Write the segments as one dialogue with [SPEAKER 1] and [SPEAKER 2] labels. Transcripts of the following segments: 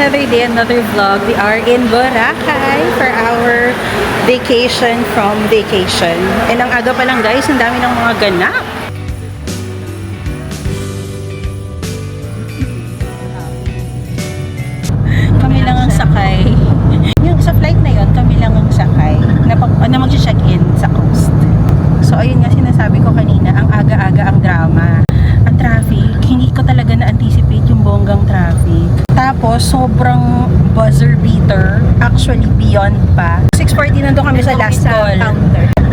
[SPEAKER 1] another day, another vlog. We are in Boracay for our vacation from vacation. And ang aga pa lang guys, ang dami ng mga ganap. Kami lang ang sakay. Yung sa flight na yon, kami lang ang sakay na mag-check-in sa coast. So ayun nga sinasabi ko kanina, ang aga-aga ang drama. Ang traffic, hindi ko talaga na-anticipate yung bonggang traffic. Tapos, sobrang buzzer beater. Actually, beyond pa. 6:40 nandun kami sa last call.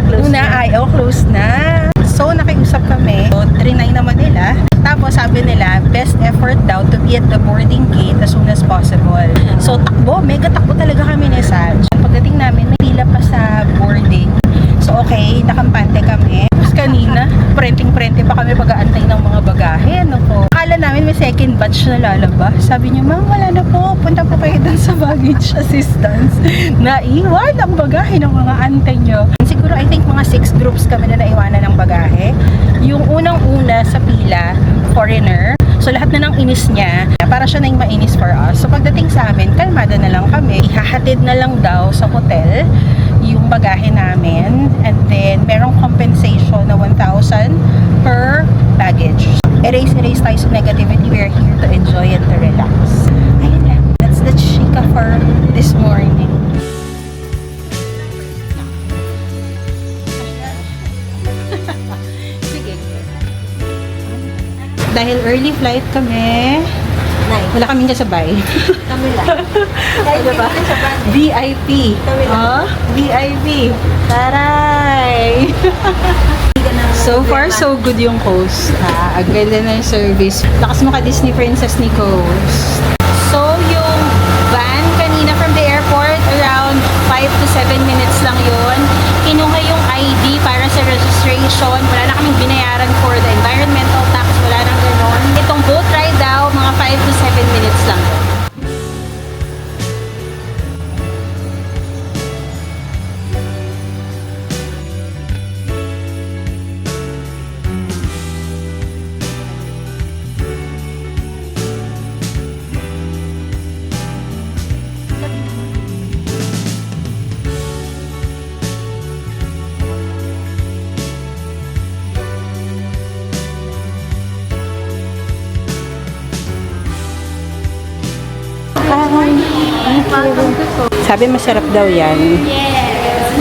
[SPEAKER 1] Close na. So, nakiusap kami. So, trinay naman nila. Tapos, sabi nila, best effort daw to be at the boarding gate as soon as possible. So, takbo. Mega takbo talaga kami ni Saj. Pagdating namin, may pila pa sa boarding. So, okay, nakampante kami. Tapos kanina, prenting-prente pa kami pag-aantay ng mga bagahe. Ano po? Akala namin may second batch na lalabas. Sabi niyo, ma'am, wala na po. Punta po kayo dun sa baggage assistance. Naiwan ang bagahe ng mga antay nyo. Siguro, I think mga 6 groups kami na naiwanan ng bagahe. Yung unang-una sa pila, foreigner. So, lahat na ng inis niya, para siya na yung mainis for us. So, pagdating sa amin, kalmada na lang kami. Ihahatid na lang daw sa hotel yung bagahe namin, and then merong compensation na 1,000 per baggage. Erase tayo sa negativity. We are here to enjoy and to relax. Ayun lang. That's the chika for this morning. Sige. Dahil early flight kami, wala kaming kasabay.
[SPEAKER 2] Kami lang.
[SPEAKER 1] Ano ba? VIP.
[SPEAKER 2] Kami lang.
[SPEAKER 1] VIP. Taray! So far, so good yung coast. Ang ganda ng service. Lakas mo ka Disney Princess ni Coast. So, yung van kanina from the airport, around 5 to 7 minutes lang yun. Kinuha yung ID para sa registration. Wala na kaming binayaran for the environmental tax. Wala nang ganon. Itong boat ride daw, mga 5 to 7 minutes lang yun. Sabi masarap daw yan.
[SPEAKER 2] Yes!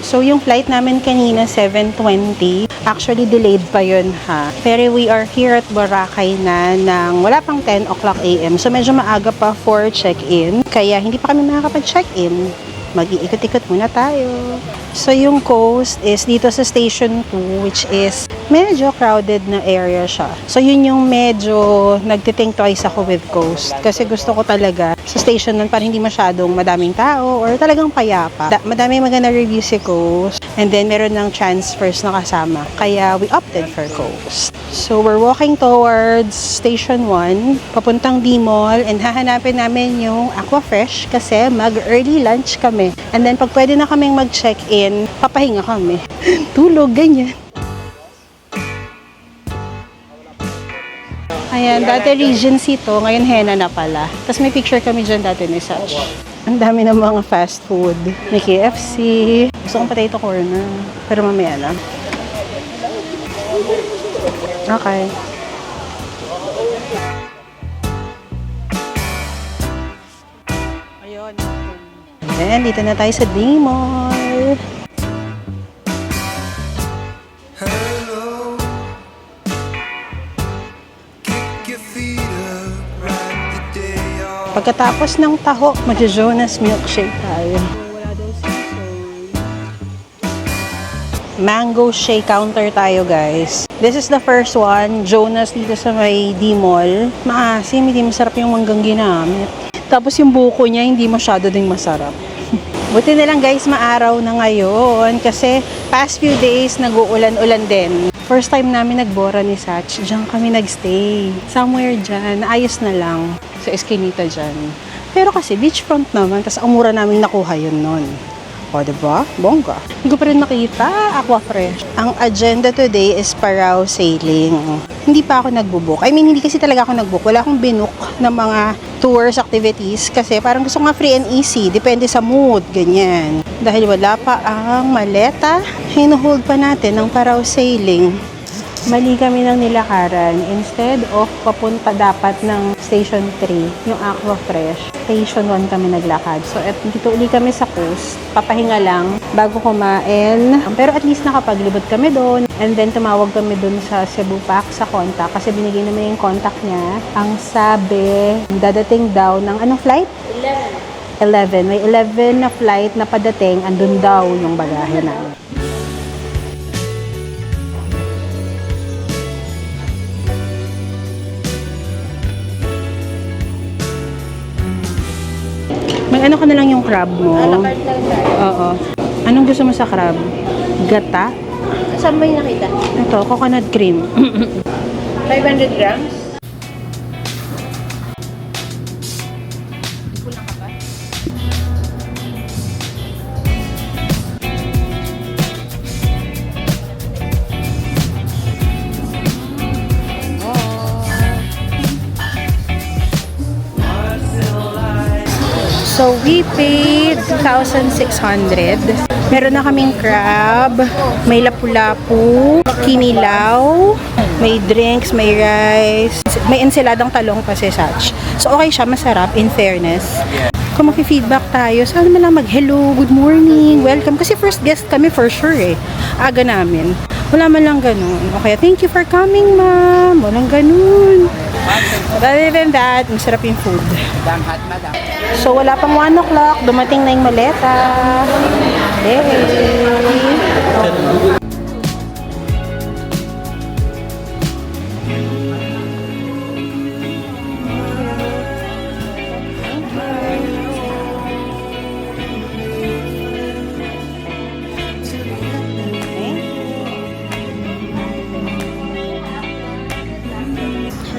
[SPEAKER 1] So, yung flight namin kanina, 7:20. Actually, delayed pa yun, ha? Pero we are here at Boracay na ng wala pang 10 o'clock AM. So, medyo maaga pa for check-in. Kaya, hindi pa kami makakapag-check-in. Mag-iikot-ikot muna tayo. So, yung coast is dito sa Station 2, which is medyo crowded na area siya. So, yun yung medyo nagtithink twice ako with coast. Kasi gusto ko talaga sa station nun para hindi masyadong madaming tao or talagang payapa. Madaming maganda review si coast. And then, meron ng transfers na kasama. Kaya, we opted for coast. So, we're walking towards Station 1, papuntang D-Mall, and hahanapin namin yung Aquafresh kasi mag-early lunch kami. And then, pag pwede na kaming mag-check-in, papahinga kami. Tulog, ganyan. Ayan, dati Regency to, ngayon Hena na pala. Tapos may picture kami dyan dati ni Saj. Ang dami ng mga fast food. May KFC. Gusto kong potato corner. Pero mamaya na. Okay. Ayun. Ayan, dito na tayo sa D-Mall. Pagkatapos ng taho, mag-Jonas milkshake tayo. Mango shake counter tayo, guys. This is the first one. Jonas dito sa may D-Mall. Maasim, hindi masarap yung manggang ginamit. Tapos yung buko niya, hindi masyado ding masarap. Buti na lang guys, maaraw na ngayon. Kasi past few days, nag-uulan-ulan din. First time namin nagbora ni Sach. Diyan kami nagstay. Somewhere dyan. Ayos na lang. Sa Eskinita dyan. Pero kasi beachfront naman. Tapos ang mura namin nakuha yun nun. O, diba? Bongga. Hindi ko pa rin nakita. Aqua Fresh. Ang agenda today is Parao sailing. Hindi pa ako nagbubook. I mean, hindi kasi talaga ako nagbook. Wala akong binook ng mga tours, activities. Kasi parang gusto ko nga free and easy. Depende sa mood. Ganyan. Dahil wala pa ang maleta, hinuhold pa natin ng Parao sailing. Mali kami ng nilakaran. Instead of papunta dapat ng Station 3, yung Aqua Fresh, Station 1 kami naglakad. So, dito uli kami sa coast. Papahinga lang bago kumain. Pero at least nakapaglibot kami doon. And then, tumawag kami doon sa Cebu Pac sa contact. Kasi binigay naman yung contact niya. Ang sabi, dadating daw ng anong flight? 11. May 11 na flight na padating. Andun daw yung bagahe namin. Ano ka na lang yung crab mo?
[SPEAKER 2] Alakart lang tayo.
[SPEAKER 1] Oo. Anong gusto mo sa crab? Gata?
[SPEAKER 2] Saan mo yung nakita?
[SPEAKER 1] Ito, coconut cream.
[SPEAKER 2] 500 grams?
[SPEAKER 1] So, we paid 2,600. Meron na kaming crab, may lapu-lapu, kinilaw, may drinks, may rice, may ensaladang talong pa si Sach. So, okay siya, masarap, in fairness. Kung mag-feedback tayo, sana man lang mag-hello, good morning, welcome. Kasi first guest kami for sure eh. Aga namin. Wala man lang ganun. Okay, thank you for coming, ma'am. Walang ganun. Other than that, masarap yung food. So, wala pang 1 o'clock. Dumating na yung maleta. Hey!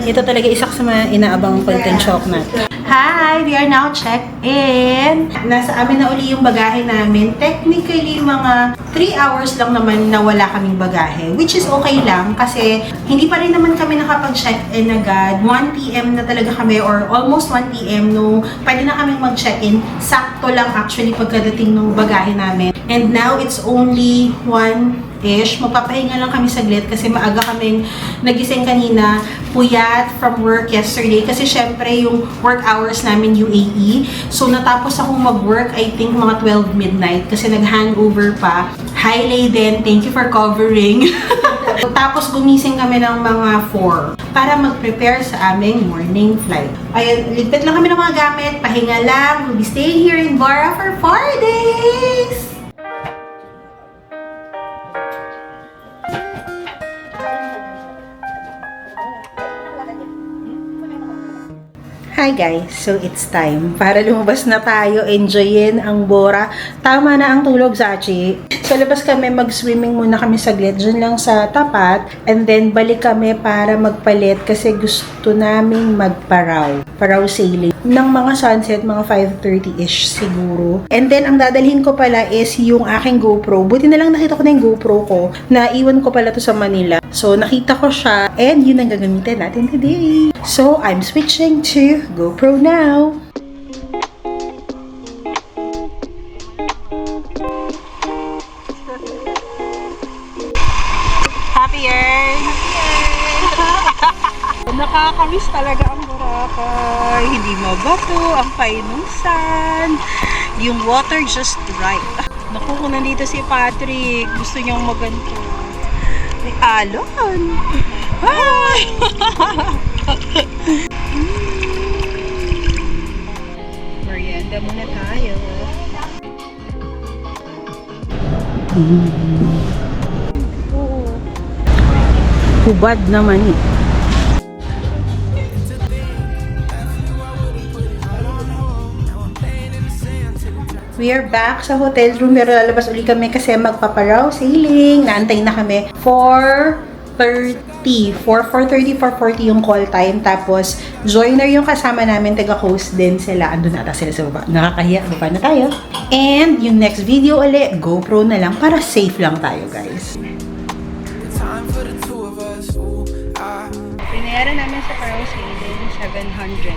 [SPEAKER 1] Ito talaga isa sa mga inaabang content shop natin. Hi! We are now checked-in. Nasa amin na uli yung bagahe namin. Technically, mga 3 hours lang naman na wala kaming bagahe. Which is okay lang kasi hindi pa rin naman kami nakapag-check-in agad. 1 PM na talaga kami or almost 1 PM nung pwede na kaming mag-check-in. Sakto lang actually pagkadating ng bagahe namin. And now, it's only 1-ish. Magpapahinga lang kami saglit kasi maaga kaming nagising kanina. Puyat from work yesterday. Kasi syempre yung work hours namin UAE. So natapos akong mag-work I think mga 12 midnight kasi nag-hangover pa. Hi Layden, thank you for covering. Tapos gumising kami ng mga 4 para mag-prepare sa aming morning flight. Ayun, ligpit lang kami ng mga gamit. Pahinga lang. We'll be staying here in Bora for 4 days. Hi guys! So it's time para lumabas na tayo, enjoyin ang Bora. Tama na ang tulog, Sachi. So labas kami, mag-swimming muna kami saglit dyan lang sa tapat. And then balik kami para magpalit kasi gusto naming magparaw. Parao sailing. Ng mga sunset, mga 5:30-ish siguro. And then ang dadalhin ko pala is yung aking GoPro. Buti na lang nakita ko na yung GoPro ko. Naiwan ko pala to sa Manila. So nakita ko siya and yun ang gagamitin natin today. So I'm switching to GoPro now. Happier! Nakakamiss talaga ang Boracay. Hindi mabato, ang painusan. Yung water just right. Naku, kung nandito si Patrick, gusto niyang maganto. May alon. Hi! Merienda muna tayo. Hubad naman eh. We are back sa hotel room pero lalabas ulit kami kasi magpaparaw sailing. Naantay na kami 4:30 4:40. 4:30, 4:40 yung call time. Tapos, joiner yung kasama namin, taga-host din sila. Andun nata sila sa baba. Nakakahiya, baba na tayo. And yung next video ulit, GoPro na lang para safe lang tayo, guys. Binayaran namin sa Paros Hayden, 700.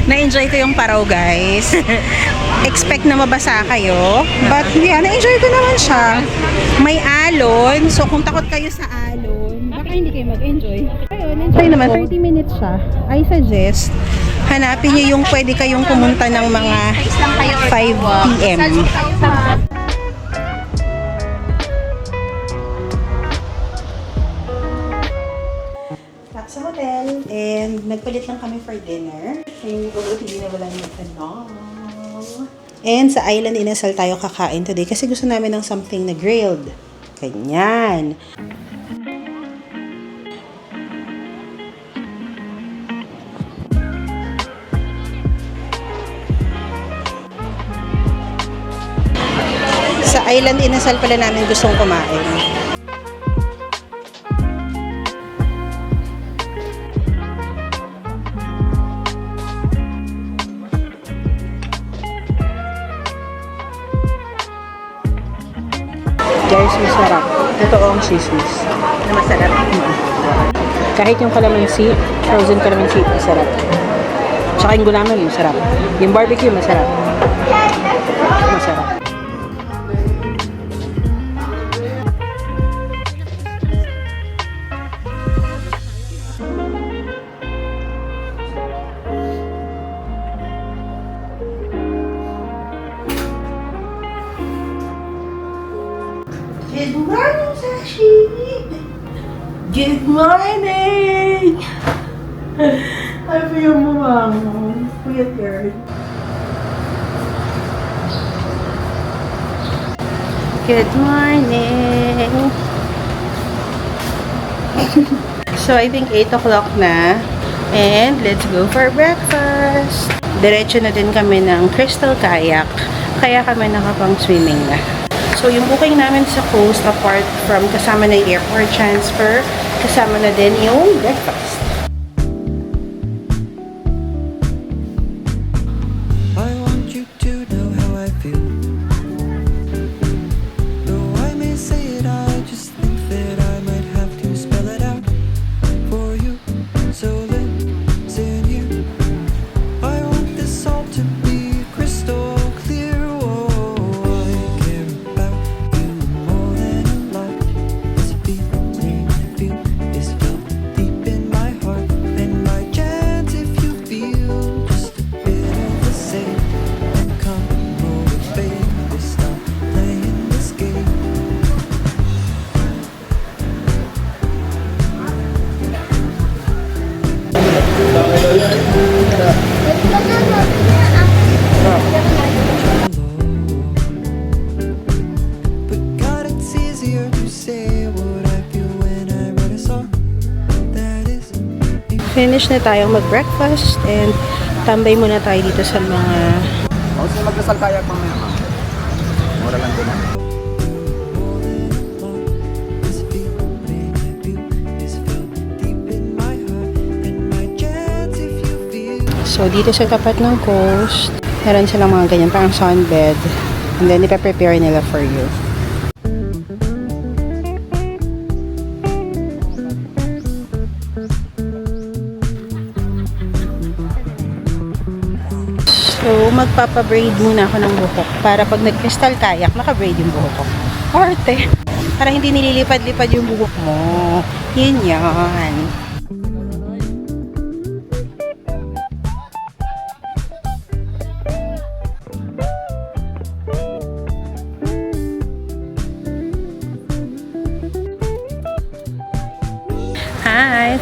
[SPEAKER 1] Na-enjoy ko yung Paraw, guys. Expect na mabasa kayo. But, yeah, na-enjoy ko naman siya. May alon. So, kung takot kayo sa alon, baka hindi kayo mag-enjoy. Ayun, enjoy naman. 30 minutes siya. I suggest, hanapin niyo yung pwede kayong pumunta ng mga 5 p.m. Back sa hotel. And nagpalit lang kami for dinner. Yung hindi na wala yung tanong. And sa island inasal tayo kakain today kasi gusto namin ng something na grilled. Ganyan. Sa island inasal pala namin gustong kumain. Guys, masarap. Totoo ang chismis. Na masarap. Kahit yung kalamansi, frozen kalamansi, masarap. Tsaka yung gulaman, masarap. Yung barbecue, masarap. Masarap. Good morning, Sashi! Good morning! Ay, pa yung bumangon. Kuya girl. Good morning! So, I think 8 o'clock na. And, let's go for breakfast! Diretso na din kami ng Crystal Kayak. Kaya kami nakapang swimming na. So, yung booking namin sa coast, apart from kasama na yung airport transfer, kasama na din yung breakfast.
[SPEAKER 3] I want you to know how I feel. Though I may say it, I just think that I might have to spell it out for you. So listen here. I want this all to be crystal clear. Oh, I care about you more than a lot. This feeling I feel is felt deep in my heart. And by chance, if you feel just a bit of the same, then come over, baby, stop playing this game. But God, it's easier to say what I feel when I write a song. That is
[SPEAKER 1] Finish na tayong mag-breakfast and tambay muna tayo dito sa mga
[SPEAKER 4] O, sige, magdasal kayak mamaya, ma'am. Mura lang din.
[SPEAKER 3] more than a lot. This feeling I feel is felt deep in my heart. And by chance, if you feel
[SPEAKER 1] So, dito sa tapat ng coast, meron silang mga ganyan, parang sunbed. And then, ipa-prepare nila for you. So, magpapabraid muna ako ng buhok para pag nag-crystal kayak, naka-braid yung buhok ko. Arte! Para hindi nililipad-lipad yung buhok mo. Yun yan.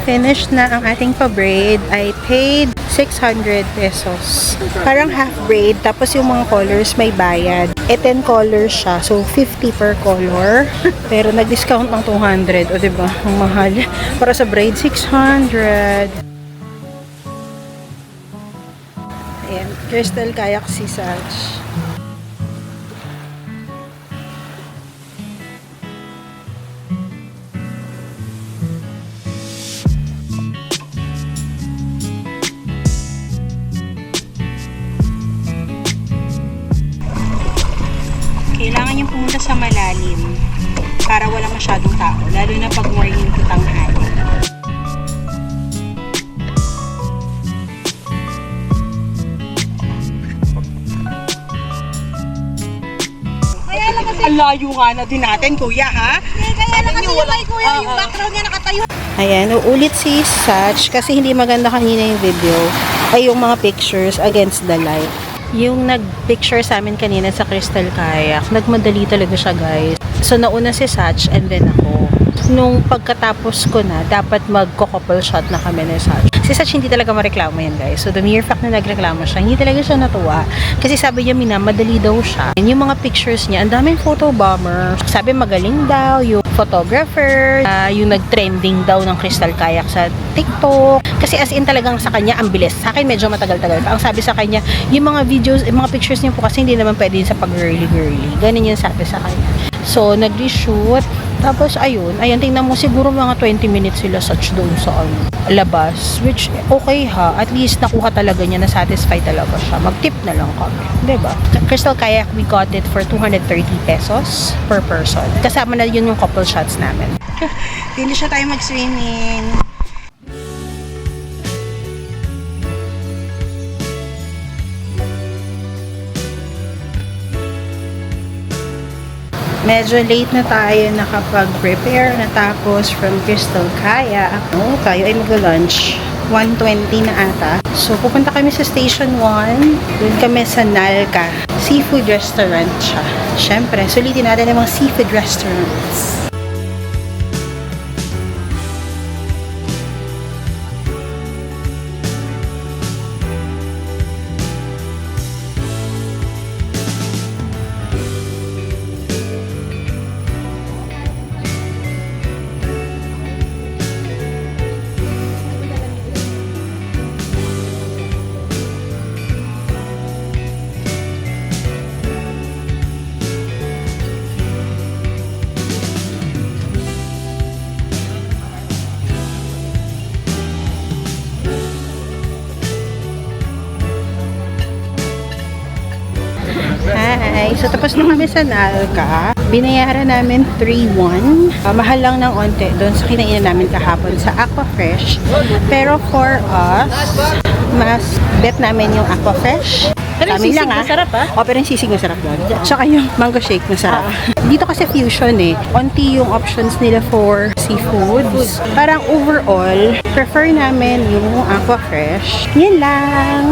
[SPEAKER 1] finished na ang ating pa-braid. I paid 600 pesos. Parang half braid, tapos yung mga colors may bayad. 10 colors siya, so 50 per color. Pero nag-discount ng 200, o diba? Ang mahal. Para sa braid, 600. Ayan, Crystal Kayak si Saj. Kailangan yung pumunta sa malalim para wala masyadong tao, lalo na pag morning to tanghali. Kaya lang kasi ang layo nga na din natin, kuya, ha? Kaya lang kasi yung kuya, yung background niya nakatayo. Ayan, uulit si Sach kasi hindi maganda kanina yung video ay yung mga pictures against the light. Yung nag-picture sa amin kanina sa Crystal Kayak, nagmadali talaga siya, guys. So, nauna si Sach and then ako. Nung pagkatapos ko na, dapat magko-couple shot na kami ni Sach. Si Sach hindi talaga mareklamo yan, guys. So, the mere fact na nagreklamo siya, hindi talaga siya natuwa. Kasi sabi niya, madali daw siya. And yung mga pictures niya, ang daming photo bomber. Sabi magaling daw, yung photographer, yung nag-trending daw ng Crystal Kayak sa TikTok. Kasi as in talagang sa kanya, ang bilis. Sa akin, medyo matagal-tagal pa. Ang sabi sa kanya, yung mga videos, yung mga pictures niya po kasi hindi naman pwede sa pag-girly-girly. Ganun yung sabi sa kanya. So, nag-reshoot. Tapos, ayun, tingnan mo, siguro mga 20 minutes sila Sach doon sa labas. Which, okay ha. At least, nakuha talaga niya, na-satisfy talaga siya. Mag-tip na lang kami. Diba? Crystal Kayak, we got it for 230 pesos per person. Kasama na yun yung couple shots namin. Finish na tayo mag-swimming. Medyo late na tayo nakapag-prepare natapos from Crystal Kayak. Tayo ay mag-lunch. 1:20 na ata. So, pupunta kami sa Station 1. Doon kami sa Nalca. Seafood restaurant siya. Siyempre, sulitin natin ang mga seafood restaurants. Hi! So, tapos na kami sa Nalca. Binayaran namin 3,100. Mahal lang ng onte doon sa kinainan namin kahapon sa Aquafresh. Pero for us, mas bet namin yung Aquafresh.
[SPEAKER 2] Pero yung sisig masarap,
[SPEAKER 1] O, pero yung sisig masarap doon. Tsaka yung mango shake masarap. Dito kasi fusion eh. Onti yung options nila for seafoods. Parang overall, prefer namin yung Aquafresh. Yan lang!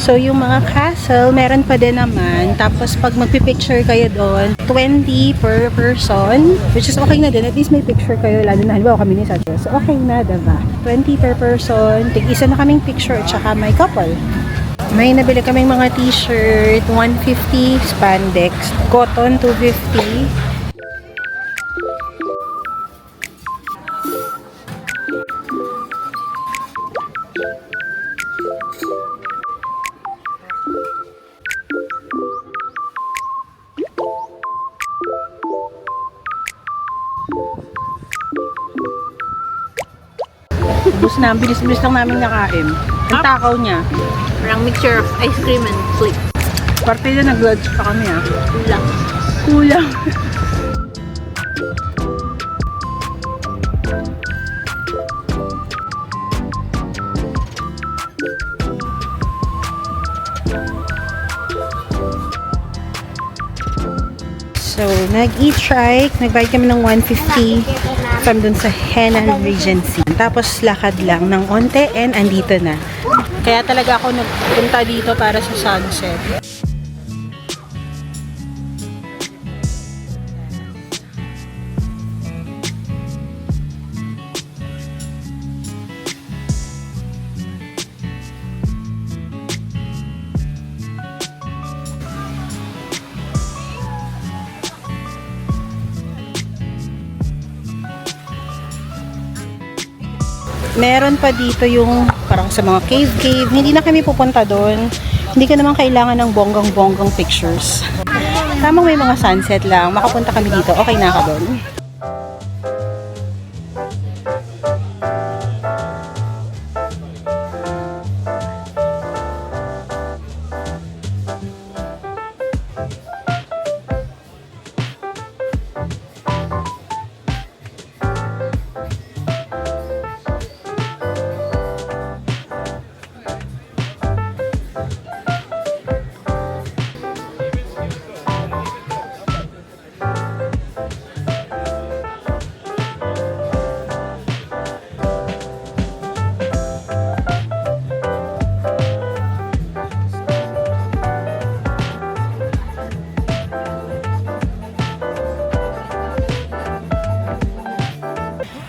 [SPEAKER 1] So, yung mga castle, meron pa din naman. Tapos, pag magpipicture kayo doon, 20 per person. Which is okay na din. At least may picture kayo. Lalo na, halimbawa kami ni Satya. So, okay na, diba? 20 per person. Tig-isa na kaming picture. Tsaka may couple. May nabili kaming mga t-shirt. 150 spandex. Cotton, 250. Ubus na, bilis-bilis lang namin nakain. Ang takaw niya.
[SPEAKER 2] Parang mixture of ice cream and sweet.
[SPEAKER 1] Parte na nag-lunch pa kami
[SPEAKER 2] Kulang.
[SPEAKER 1] Kulang. So, nag-e-trike. Nagbayad kami ng 150 from dun sa Henan Regency. Tapos lakad lang ng onte and andito na. Kaya talaga ako nagpunta dito para sa sunset. Meron pa dito yung parang sa mga cave. Hindi na kami pupunta doon. Hindi ka naman kailangan ng bonggang-bonggang pictures. Tamang may mga sunset lang. Makapunta kami dito. Okay na ka doon.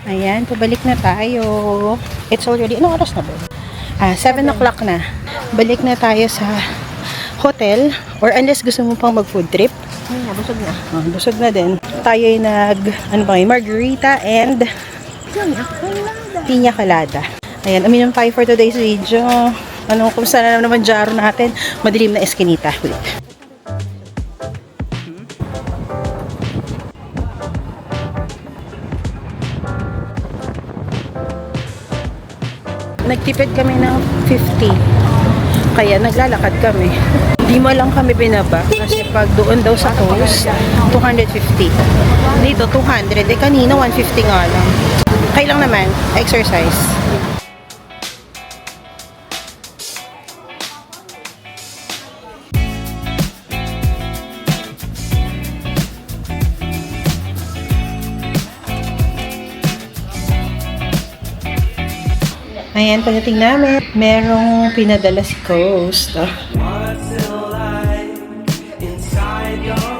[SPEAKER 1] Ayan, pabalik na tayo. It's already, anong oras na ba? 7 o'clock na. Balik na tayo sa hotel. Or unless gusto mo pang mag-food trip.
[SPEAKER 2] Busog na.
[SPEAKER 1] Busog na din. Tayo ay margarita and piña colada. Ayan, uminom tayo for today's video. Kung saan na naman jaro natin. Madilim na eskinita. Wait. Nagtipid kami ng 50. Kaya naglalakad kami. Di mo lang kami binaba. Kasi pag doon daw sa coast, 250. Dito, 200. Kanina, 150 nga lang. Kailang naman, exercise. Ayan, pagdating namin, merong pinadala si Coast.
[SPEAKER 3] What's it like inside your